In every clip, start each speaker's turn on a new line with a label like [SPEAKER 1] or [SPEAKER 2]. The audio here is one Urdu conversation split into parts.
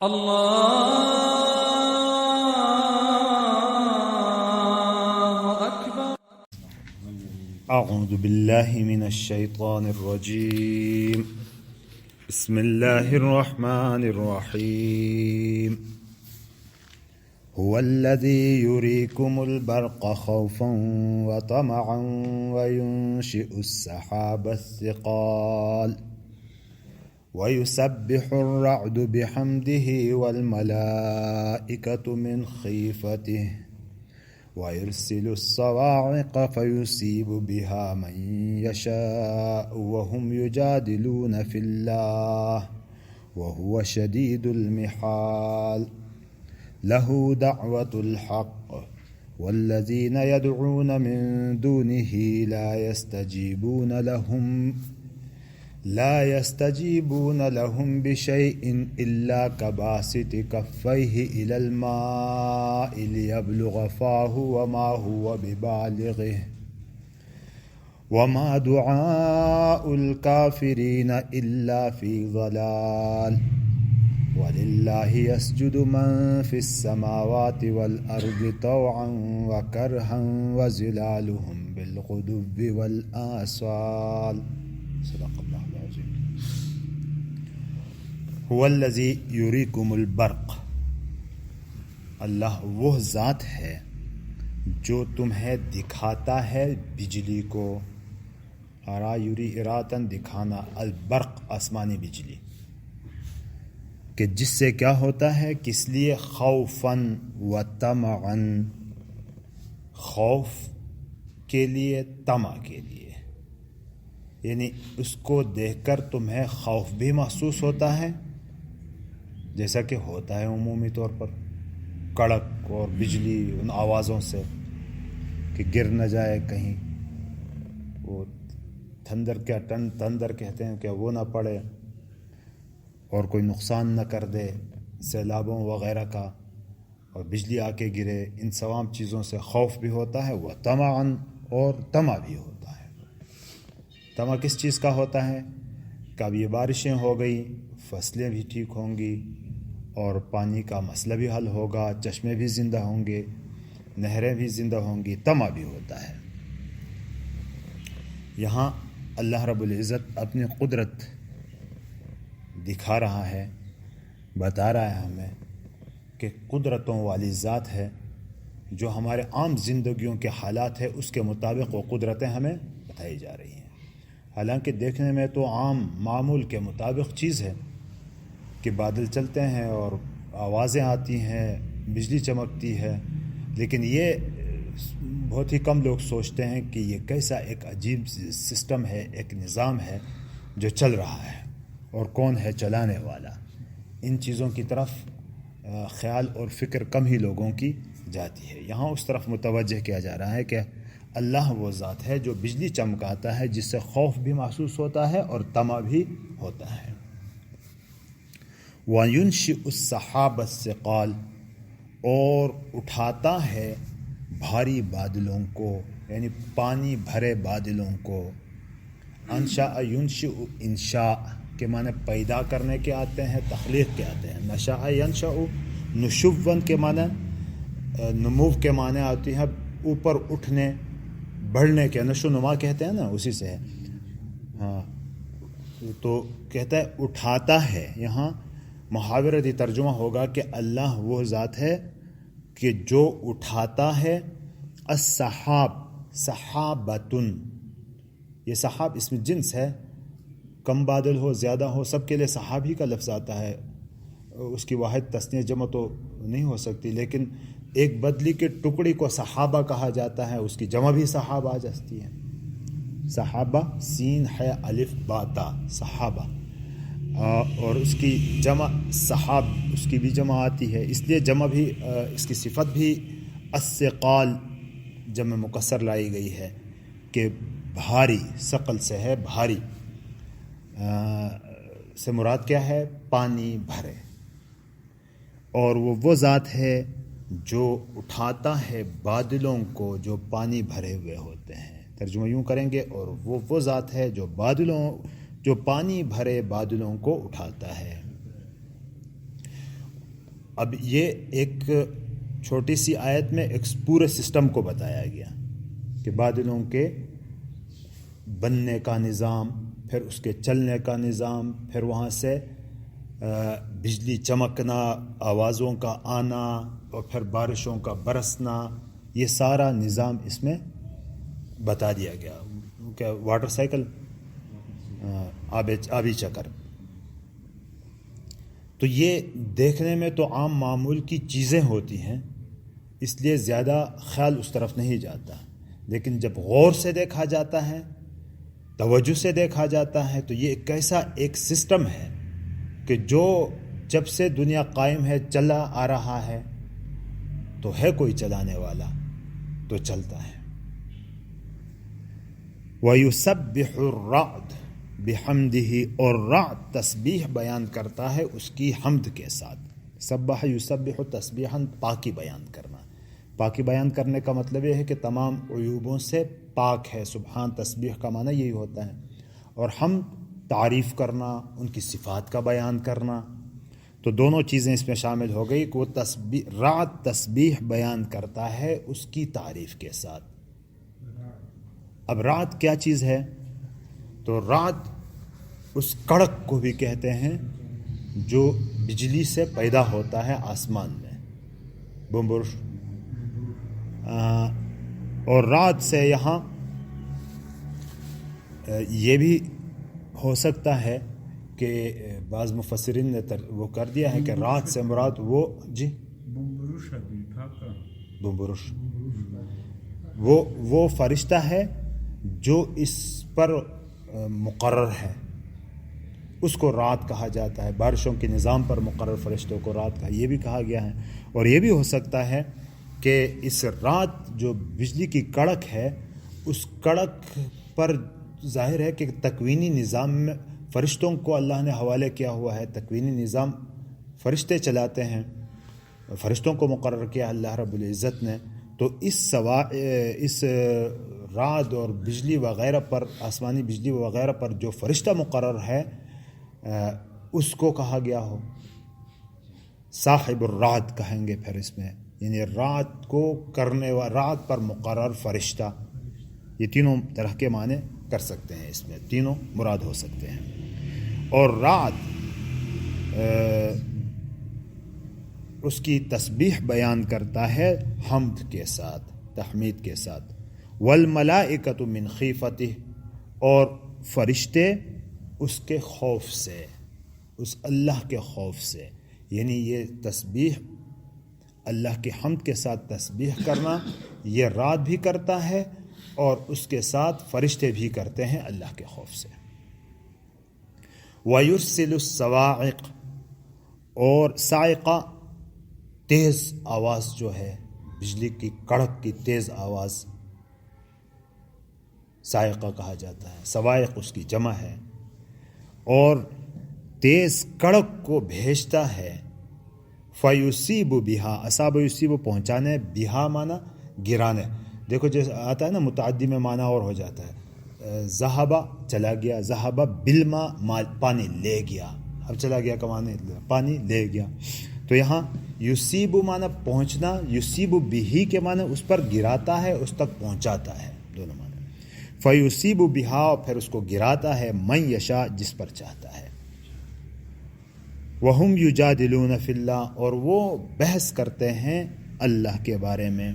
[SPEAKER 1] الله أكبر.
[SPEAKER 2] أعوذ بالله من الشيطان الرجيم. بسم الله الرحمن الرحيم. هو الذي يريكم البرق خوفا وطمعا وينشئ السحاب الثقال ويسبح الرعد بحمده والملائكة من خيفته ويرسل الصواعق فيصيب بها من يشاء وهم يجادلون في الله وهو شديد المحال. له دعوة الحق والذين يدعون من دونه لا يستجيبون لهم بشيء إلا كباسط كفيه إلى الماء ليبلغ فاه وما هو ببالغه وما دعاء الكافرين إلا في ضلال. ولله يسجد من في السماوات والأرض طوعا وكرها وظلالهم بالغدو والآصال. صدق الله العظيم. هو الذي يريكم البرق. اللہ وہ ذات ہے جو تمہیں دکھاتا ہے بجلی کو. ارا یوری اراتن دکھانا، البرق آسمانی بجلی، کہ جس سے کیا ہوتا ہے، کس لیے؟ خوفاً و طمعاً، خوف کے لیے، طمع کے لیے. یعنی اس کو دیکھ کر تمہیں خوف بھی محسوس ہوتا ہے، جیسا کہ ہوتا ہے عمومی طور پر کڑک اور بجلی ان آوازوں سے کہ گر نہ جائے کہیں، وہ تھندر کہتے ہیں کہ وہ نہ پڑے اور کوئی نقصان نہ کر دے سیلابوں وغیرہ کا، اور بجلی آ کے گرے. ان تمام چیزوں سے خوف بھی ہوتا ہے. وہ طمعاً، اور طمع بھی ہوتا ہے. طمع کس چیز کا ہوتا ہے؟ کہ اب یہ بارشیں ہو گئی، فصلیں بھی ٹھیک ہوں گی اور پانی کا مسئلہ بھی حل ہوگا، چشمے بھی زندہ ہوں گے، نہریں بھی زندہ ہوں گی. طمع بھی ہوتا ہے. یہاں اللہ رب العزت اپنی قدرت دکھا رہا ہے، بتا رہا ہے ہمیں کہ قدرتوں والی ذات ہے جو ہمارے عام زندگیوں کے حالات ہے اس کے مطابق وہ قدرتیں ہمیں بتائی جا رہی ہیں. حالانکہ دیکھنے میں تو عام معمول کے مطابق چیز ہے کہ بادل چلتے ہیں اور آوازیں آتی ہیں، بجلی چمکتی ہے، لیکن یہ بہت ہی کم لوگ سوچتے ہیں کہ یہ کیسا ایک عجیب سسٹم ہے، ایک نظام ہے جو چل رہا ہے، اور کون ہے چلانے والا. ان چیزوں کی طرف خیال اور فکر کم ہی لوگوں کی جاتی ہے. یہاں اس طرف متوجہ کیا جا رہا ہے کہ اللہ وہ ذات ہے جو بجلی چمکاتا ہے، جس سے خوف بھی محسوس ہوتا ہے اور طمع بھی ہوتا ہے. وَيُنشِئُ السَّحَابَ الثِّقَالَ، اور اٹھاتا ہے بھاری بادلوں کو، یعنی پانی بھرے بادلوں کو. انشاء ینشئ، انشاء کے معنی پیدا کرنے کے آتے ہیں، تخلیق کے آتے ہیں. نشاء ینشأ، نشوًا کے معنی، نمو کے معنی آتی ہیں اوپر اٹھنے بڑھنے کے، نشو نما کہتے ہیں نا، اسی سے ہے. ہاں، تو کہتا ہے اٹھاتا ہے. یہاں محاورتی ترجمہ ہوگا کہ اللہ وہ ذات ہے کہ جو اٹھاتا ہے السحاب، سحابتن، یہ سحاب اس میں جنس ہے، کم بادل ہو زیادہ ہو سب کے لیے صحاب ہی کا لفظ آتا ہے. اس کی واحد تثنیہ جمع تو نہیں ہو سکتی، لیکن ایک بدلی کے ٹکڑی کو صحابہ کہا جاتا ہے، اس کی جمع بھی صحابہ آ جاتی ہے. صحابہ سین ہے الف با تا، صحابہ، اور اس کی جمع صحاب، اس کی بھی جمع آتی ہے. اس لیے جمع بھی، اس کی صفت بھی الثقال جمع مکسر لائی گئی ہے کہ بھاری، ثقل سے ہے بھاری. سے مراد کیا ہے؟ پانی بھرے. اور وہ ذات ہے جو اٹھاتا ہے بادلوں کو جو پانی بھرے ہوئے ہوتے ہیں. ترجمہ یوں کریں گے، اور وہ ذات ہے جو پانی بھرے بادلوں کو اٹھاتا ہے. اب یہ ایک چھوٹی سی آیت میں ایک پورے سسٹم کو بتایا گیا کہ بادلوں کے بننے کا نظام، پھر اس کے چلنے کا نظام، پھر وہاں سے بجلی چمکنا، آوازوں کا آنا، اور پھر بارشوں کا برسنا، یہ سارا نظام اس میں بتا دیا گیا کہ واٹر سائیکل، آبی چکر. تو یہ دیکھنے میں تو عام معمول کی چیزیں ہوتی ہیں، اس لیے زیادہ خیال اس طرف نہیں جاتا، لیکن جب غور سے دیکھا جاتا ہے، توجہ سے دیکھا جاتا ہے، تو یہ ایک ایسا ایک سسٹم ہے کہ جو جب سے دنیا قائم ہے چلا آ رہا ہے، تو ہے کوئی چلانے والا تو چلتا ہے. وَيُسَبِّحُ الرَّعْدُ بِحَمْدِهِ، اور رعد تسبیح بیان کرتا ہے اس کی حمد کے ساتھ. سبح یسبح تسبیحاً، پاکی بیان کرنا. پاکی بیان کرنے کا مطلب یہ ہے کہ تمام عیوبوں سے پاک ہے. سبحان تسبیح کا معنی یہی ہوتا ہے. اور حمد تعریف کرنا، ان کی صفات کا بیان کرنا. تو دونوں چیزیں اس میں شامل ہو گئی کہ وہ رعد تسبیح بیان کرتا ہے اس کی تعریف کے ساتھ. اب رعد کیا چیز ہے؟ تو رعد اس کڑک کو بھی کہتے ہیں جو بجلی سے پیدا ہوتا ہے آسمان میں، بمبرش. اور رعد سے یہاں یہ بھی ہو سکتا ہے کہ بعض مفسرین نے وہ کر دیا ہے کہ رعد سے مراد وہ بمبرش وہ فرشتہ ہے جو اس پر مقرر ہے، اس کو رعد کہا جاتا ہے. بارشوں کے نظام پر مقرر فرشتوں کو رعد کہا، یہ بھی کہا گیا ہے. اور یہ بھی ہو سکتا ہے کہ اس رعد جو بجلی کی کڑک ہے، اس کڑک پر ظاہر ہے کہ تکوینی نظام میں فرشتوں کو اللہ نے حوالے کیا ہوا ہے. تکوینی نظام فرشتے چلاتے ہیں، فرشتوں کو مقرر کیا اللہ رب العزت نے. تو اس رعد اور بجلی وغیرہ پر، آسمانی بجلی وغیرہ پر جو فرشتہ مقرر ہے، اس کو کہا گیا ہو. صاحب الرعد کہیں گے پھر اس میں، یعنی رعد کو کرنے رعد پر مقرر فرشتہ. یہ تینوں طرح کے معنی کر سکتے ہیں، اس میں تینوں مراد ہو سکتے ہیں. اور رعد اس کی تسبیح بیان کرتا ہے حمد کے ساتھ، تحمید کے ساتھ. والملائکۃ من خیفتہ، اور فرشتے اس کے خوف سے، اس اللہ کے خوف سے. یعنی یہ تسبیح، اللہ کی حمد کے ساتھ تسبیح کرنا، یہ رعد بھی کرتا ہے اور اس کے ساتھ فرشتے بھی کرتے ہیں اللہ کے خوف سے. وَيُرْسِلُ الصَّوَاعِقَ، اور صاعقہ تیز آواز جو ہے، بجلی کی کڑک کی تیز آواز صاعقہ کہا جاتا ہے. صواعق اس کی جمع ہے. اور تیز کڑک کو بھیجتا ہے. فَيُصِيبُ بِهَا، اصاب یصیب پہنچانے، بِهَا مانا گرانے. دیکھو جیسے آتا ہے نا متعدی میں مانا اور ہو جاتا ہے. ذہبہ چلا گیا، ذہبہ بالماء پانی لے گیا. اب چلا گیا کمانے، پانی لے گیا. تو یہاں یصیب مانا پہنچنا، یصیب بِهِ کے مانا اس پر گراتا ہے، اس تک پہنچاتا ہے، دونوں مانا. فَيُصِيبُ بِهَا، پھر اس کو گراتا ہے، مَن یشاء، جس پر چاہتا ہے. وَهُمْ يُجَادِلُونَ فِي اللَّهِ، اور وہ بحث کرتے ہیں اللہ کے بارے میں.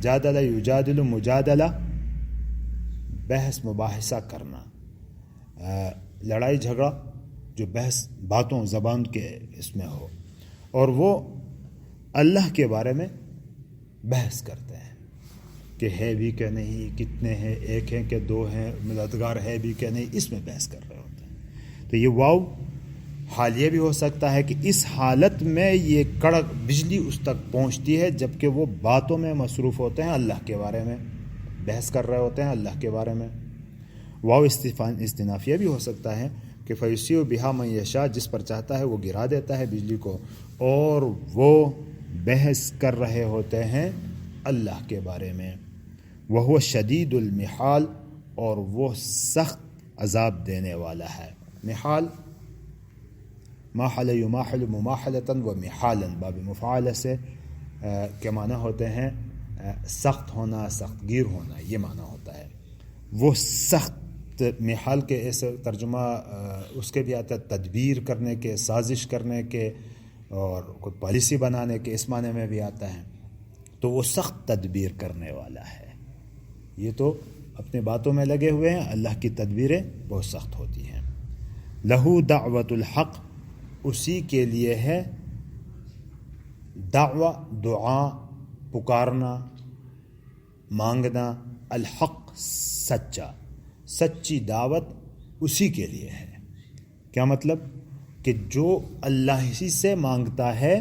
[SPEAKER 2] جادل یجادل، مجادلہ بحث مباحثہ کرنا، لڑائی جھگڑا جو بحث باتوں زبان کے اس میں ہو. اور وہ اللہ کے بارے میں بحث کرتے ہیں کہ ہے بھی کہ نہیں، کتنے ہیں، ایک ہیں کہ دو ہیں، مددگار ہے بھی کہ نہیں، اس میں بحث کر رہے ہوتے ہیں. تو یہ واو حال یہ بھی ہو سکتا ہے کہ اس حالت میں یہ کڑک بجلی اس تک پہنچتی ہے جبکہ وہ باتوں میں مصروف ہوتے ہیں، اللہ کے بارے میں بحث کر رہے ہوتے ہیں، اللہ کے بارے میں. واو استنافیہ بھی ہو سکتا ہے کہ فَيُصِيبُ بِهَا مَن یشاء، جس پر چاہتا ہے وہ گرا دیتا ہے بجلی کو، اور وہ بحث کر رہے ہوتے ہیں اللہ کے بارے میں. وَهُوَ شَدِيدُ الْمِحَالِ، اور وہ سخت عذاب دینے والا ہے. محال ماحل یماحل مماحلتاً و محالاً باب مفعال سے کے معنی ہوتے ہیں سخت ہونا، سخت گیر ہونا، یہ معنی ہوتا ہے۔ وہ سخت محال کے ایسے ترجمہ اس کے بھی آتا ہے تدبیر کرنے کے، سازش کرنے کے، اور کوئی پالیسی بنانے کے، اس معنی میں بھی آتا ہے۔ تو وہ سخت تدبیر کرنے والا ہے۔ یہ تو اپنے باتوں میں لگے ہوئے ہیں، اللہ کی تدبیریں بہت سخت ہوتی ہیں۔ لہو دعوت الحق، اسی کے لیے ہے دعوہ، دعا، پکارنا، مانگنا، الحق سچا، سچی دعوت اسی کے لیے ہے۔ کیا مطلب؟ کہ جو اللہ ہی سے مانگتا ہے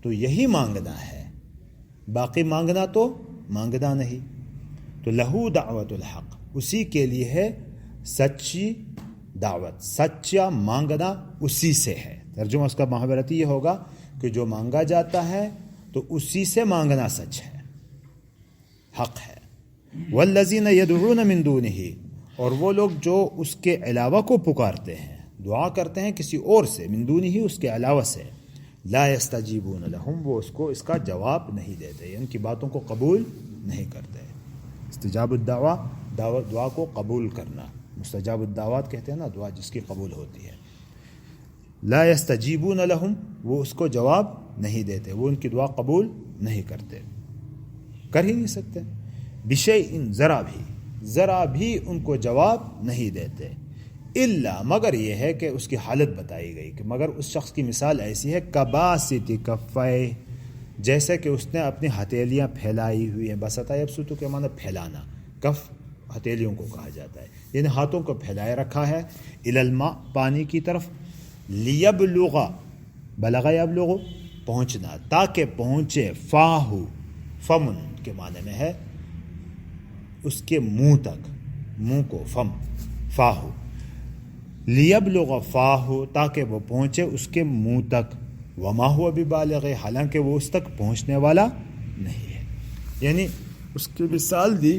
[SPEAKER 2] تو یہی مانگنا ہے، باقی مانگنا تو مانگنا نہیں۔ تو لہو دعوت الحق، اسی کے لیے ہے سچی دعوت، سچا مانگنا اسی سے ہے۔ ترجمہ اس کا محاورتی یہ ہوگا کہ جو مانگا جاتا ہے تو اسی سے مانگنا سچ ہے، حق ہے۔ والذین یدعون من دونہ، اور وہ لوگ جو اس کے علاوہ کو پکارتے ہیں، دعا کرتے ہیں کسی اور سے، من دونہ ہی اس کے علاوہ سے، لا یستجیبون لہم، وہ اس کو اس کا جواب نہیں دیتے، ان کی باتوں کو قبول نہیں کرتے۔ استجاب الدعوہ، دعا کو قبول کرنا، مستجاب الدعوات کہتے ہیں نا، دعا جس کی قبول ہوتی ہے۔ لا یستجیبون لہم، وہ اس کو جواب نہیں دیتے، وہ ان کی دعا قبول نہیں کرتے، کر ہی نہیں سکتے۔ بشیء، ذرا بھی ان کو جواب نہیں دیتے۔ الا، مگر یہ ہے کہ اس کی حالت بتائی گئی کہ مگر اس شخص کی مثال ایسی ہے کباسط کفیہ، جیسے کہ اس نے اپنی ہتھیلیاں پھیلائی ہوئی ہیں۔ بسطہ یبسط کے معنی پھیلانا، کف ہتھیلیوں کو کہا جاتا ہے، یعنی ہاتھوں کو پھیلائے رکھا ہے، الی الماء، پانی کی طرف، لیبلغ، بلغ یبلغ، پہنچنا، تاکہ پہنچے، فاہو، فمن کے معنی میں ہے اس کے منہ تک، منہ کو، فم، فاہو، لیبلغ فاہو، تاکہ وہ پہنچے اس کے منہ تک، وما ہوا ببالغ، حالانکہ وہ اس تک پہنچنے والا نہیں ہے۔ یعنی اس کی مثال دی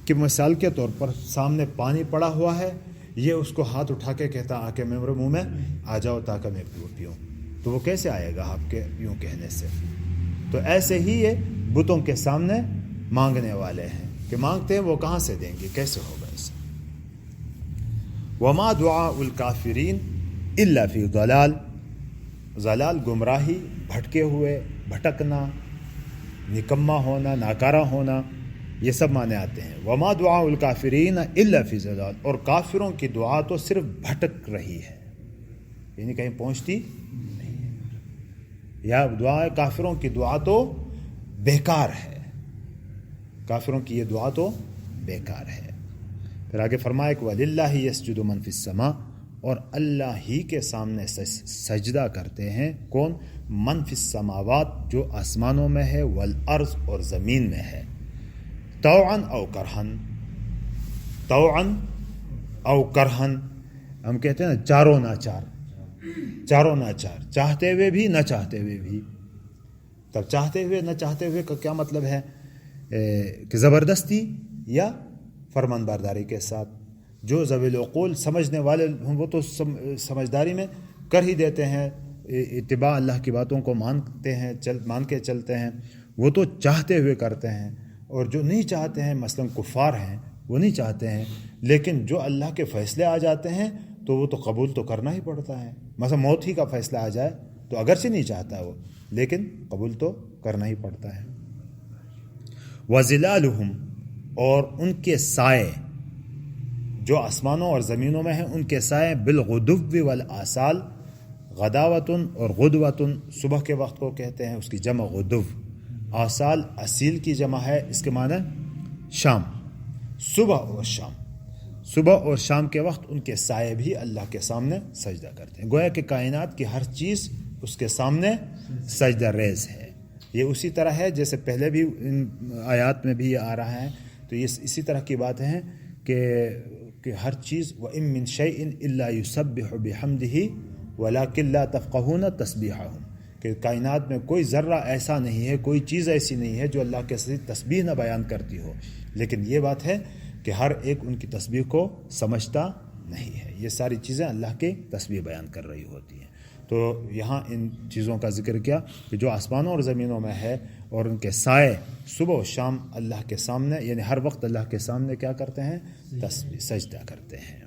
[SPEAKER 2] کہ مثال کے طور پر سامنے پانی پڑا ہوا ہے، یہ اس کو ہاتھ اٹھا کے کہتا آ کے میرے منہ میں آ جاؤ تاکہ میں پیوں، تو وہ کیسے آئے گا آپ کے یوں کہنے سے؟ تو ایسے ہی یہ بتوں کے سامنے مانگنے والے ہیں کہ مانگتے ہیں، وہ کہاں سے دیں گے، کیسے ہوگا اسے؟ وما دعاء الکافرین الا فی ضلال، ضلال گمراہی، بھٹکے ہوئے، بھٹکنا، نکما ہونا، ناکارہ ہونا، یہ سب معنی آتے ہیں۔ وما دعاء الکافرین الا فی ضلال، اور کافروں کی دعا تو صرف بھٹک رہی ہے، یعنی کہیں پہنچتی نہیں ہے، یا دعا کافروں کی دعا تو بیکار ہے، کافروں کی یہ دعا تو بیکار ہے۔ پھر آگے فرمایا کہ وَلِلَّهِ يَسْجُدُ مَن فِي السَّمَاءِ، اور اللہ ہی کے سامنے سجدہ کرتے ہیں کون؟ من فی السماوات، جو آسمانوں میں ہے، والارض، اور زمین میں ہے، طوعاً او کرہن، طوعاً او کرہن، ہم کہتے ہیں نا چاروں ناچار، چاروں ناچار، چاہتے ہوئے بھی نہ چاہتے ہوئے بھی۔ تب چاہتے ہوئے نہ چاہتے ہوئے کا کیا مطلب ہے؟ کہ زبردستی یا فرمان برداری کے ساتھ۔ جو ذوی العقول سمجھنے والے ہوں وہ تو سمجھداری میں کر ہی دیتے ہیں، اتباع اللہ کی باتوں کو مانتے ہیں، مان کے چلتے ہیں، وہ تو چاہتے ہوئے کرتے ہیں۔ اور جو نہیں چاہتے ہیں، مثلا کفار ہیں، وہ نہیں چاہتے ہیں، لیکن جو اللہ کے فیصلے آ جاتے ہیں تو وہ تو قبول تو کرنا ہی پڑتا ہے۔ مثلا موت ہی کا فیصلہ آ جائے تو اگرچہ نہیں چاہتا وہ، لیکن قبول تو کرنا ہی پڑتا ہے۔ وَظِلَالُهُمْ، اور ان کے سائے، جو آسمانوں اور زمینوں میں ہیں ان کے سائے، بالغدو والآصال، غداوتن اور غدوتن، صبح کے وقت کو کہتے ہیں، اس کی جمع غدو، آصال اصیل کی جمع ہے، اس کے معنی شام، صبح اور شام، صبح اور شام کے وقت ان کے سائے بھی اللہ کے سامنے سجدہ کرتے ہیں۔ گویا کہ کائنات کی ہر چیز اس کے سامنے سجدہ ریز ہے۔ یہ اسی طرح ہے جیسے پہلے بھی ان آیات میں بھی یہ آ رہا ہے، تو یہ اسی طرح کی بات ہے کہ ہر چیز وَإِن مِّن شَيْءٍ إِلَّا يُسَبِّحُ بِحَمْدِهِ وَلَكِن لَا تَفْقَهُونَ تَسْبِيحَهُمْ، کہ کائنات میں کوئی ذرہ ایسا نہیں ہے، کوئی چیز ایسی نہیں ہے جو اللہ کے تسبیح نہ بیان کرتی ہو، لیکن یہ بات ہے کہ ہر ایک ان کی تسبیح کو سمجھتا نہیں ہے۔ یہ ساری چیزیں اللہ کے تسبیح بیان کر رہی ہوتی ہیں۔ تو یہاں ان چیزوں کا ذکر کیا کہ جو آسمانوں اور زمینوں میں ہے اور ان کے سائے صبح و شام اللہ کے سامنے، یعنی ہر وقت اللہ کے سامنے کیا کرتے ہیں؟ تسبیح سجدہ کرتے ہیں.